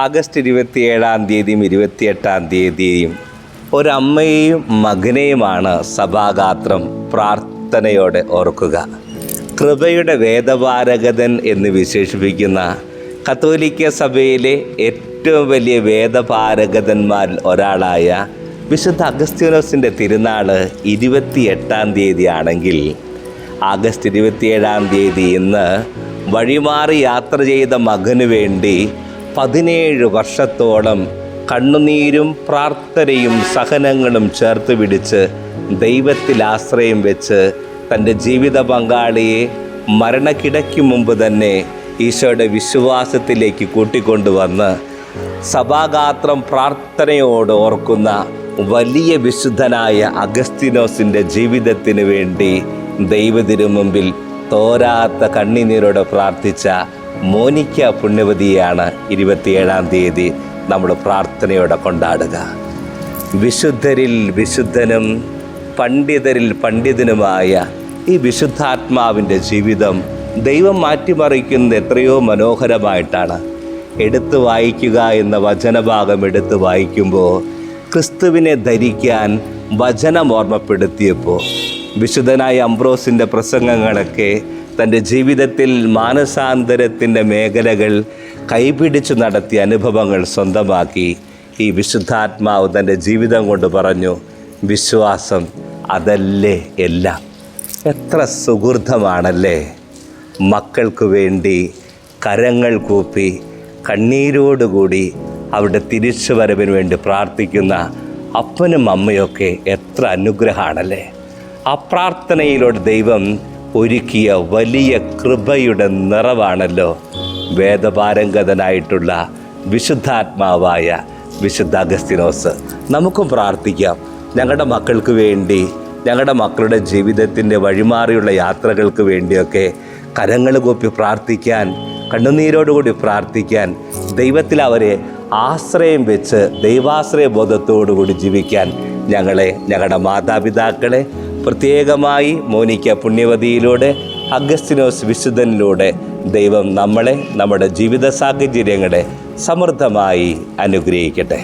August 27 28 ഒരമ്മയെയും മകനെയുമാണ് സഭാഗാത്രം പ്രാർത്ഥനയോടെ ഓർക്കുക. കൃപയുടെ വേദപാരകൻ എന്ന് വിശേഷിപ്പിക്കുന്ന കത്തോലിക്ക സഭയിലെ ഏറ്റവും വലിയ വേദപാരകന്മാരിൽ ഒരാളായ വിശുദ്ധ അഗസ്തീനോസിൻ്റെ തിരുനാൾ 28 ആണെങ്കിൽ ആഗസ്റ്റ് 27 ഇന്ന് വഴിമാറി യാത്ര ചെയ്ത മകനു വേണ്ടി 17 വർഷത്തോളം കണ്ണുനീരും പ്രാർത്ഥനയും സഹനങ്ങളും ചേർത്ത് പിടിച്ച് ദൈവത്തിൽ ആശ്രയം വെച്ച് തൻ്റെ ജീവിത പങ്കാളിയെ മരണക്കിടയ്ക്ക് മുമ്പ് തന്നെ ഈശോയുടെ വിശ്വാസത്തിലേക്ക് കൂട്ടിക്കൊണ്ടുവന്ന് സഭാഗാത്രം പ്രാർത്ഥനയോട് ഓർക്കുന്ന വലിയ വിശുദ്ധനായ അഗസ്തീനോസിൻ്റെ ജീവിതത്തിന് വേണ്ടി ദൈവത്തിനു മുമ്പിൽ തോരാത്ത കണ്ണുനീരോടെ പ്രാർത്ഥിച്ച മോനിക്ക പുണ്യവതിയാണ് 27 നമ്മൾ പ്രാർത്ഥനയോടെ കൊണ്ടാടുക. വിശുദ്ധരിൽ വിശുദ്ധനും പണ്ഡിതരിൽ പണ്ഡിതനുമായ ഈ വിശുദ്ധാത്മാവിൻ്റെ ജീവിതം ദൈവം മാറ്റിമറിക്കുന്നത് എത്രയോ മനോഹരമായിട്ടാണ്. എടുത്തു വായിക്കുക എന്ന വചനഭാഗം എടുത്തു വായിക്കുമ്പോൾ ക്രിസ്തുവിനെ ധരിക്കാൻ വചനം ഓർമ്മപ്പെടുത്തിയപ്പോൾ വിശുദ്ധനായ അംബ്രോസിൻ്റെ പ്രസംഗങ്ങളൊക്കെ തൻ്റെ ജീവിതത്തിൽ മാനസാന്തരത്തിൻ്റെ മേഖലകൾ കൈപിടിച്ചു നടത്തിയ അനുഭവങ്ങൾ സ്വന്തമാക്കി ഈ വിശുദ്ധാത്മാവ് തൻ്റെ ജീവിതം കൊണ്ട് പറഞ്ഞു, വിശ്വാസം അതല്ലേ എല്ലാം. എത്ര സുഹൃതമാണല്ലേ മക്കൾക്ക് വേണ്ടി കരങ്ങൾ കൂപ്പി കണ്ണീരോടുകൂടി അവിടെ തിരിച്ചുവരവിന് വേണ്ടി പ്രാർത്ഥിക്കുന്ന അപ്പനും അമ്മയൊക്കെ എത്ര അനുഗ്രഹമാണല്ലേ. ആ പ്രാർത്ഥനയിലൂടെ ദൈവം ഒരുക്കിയ വലിയ കൃപയുടെ നിറവാണല്ലോ വേദപാരംഗതനായിട്ടുള്ള വിശുദ്ധാത്മാവായ വിശുദ്ധ അഗസ്തീനോസ്. നമുക്കും പ്രാർത്ഥിക്കാം. ഞങ്ങളുടെ മക്കൾക്ക് വേണ്ടി, ഞങ്ങളുടെ മക്കളുടെ ജീവിതത്തിൻ്റെ വഴിമാറിയുള്ള യാത്രകൾക്ക് വേണ്ടിയൊക്കെ കരങ്ങൾ കൂപ്പി പ്രാർത്ഥിക്കാൻ, കണ്ണുനീരോടുകൂടി പ്രാർത്ഥിക്കാൻ, ദൈവത്തിൽ അവരെ ആശ്രയം വെച്ച് ദൈവാശ്രയ ബോധത്തോടുകൂടി ജീവിക്കാൻ ഞങ്ങളെ, ഞങ്ങളുടെ മാതാപിതാക്കളെ, പ്രത്യേകമായി മോനിക്ക പുണ്യവതിയിലൂടെ അഗസ്തീനോസ് വിശുദ്ധനിലൂടെ ദൈവം നമ്മളെ, നമ്മുടെ ജീവിത സാഹചര്യങ്ങളെ സമൃദ്ധമായി അനുഗ്രഹിക്കട്ടെ.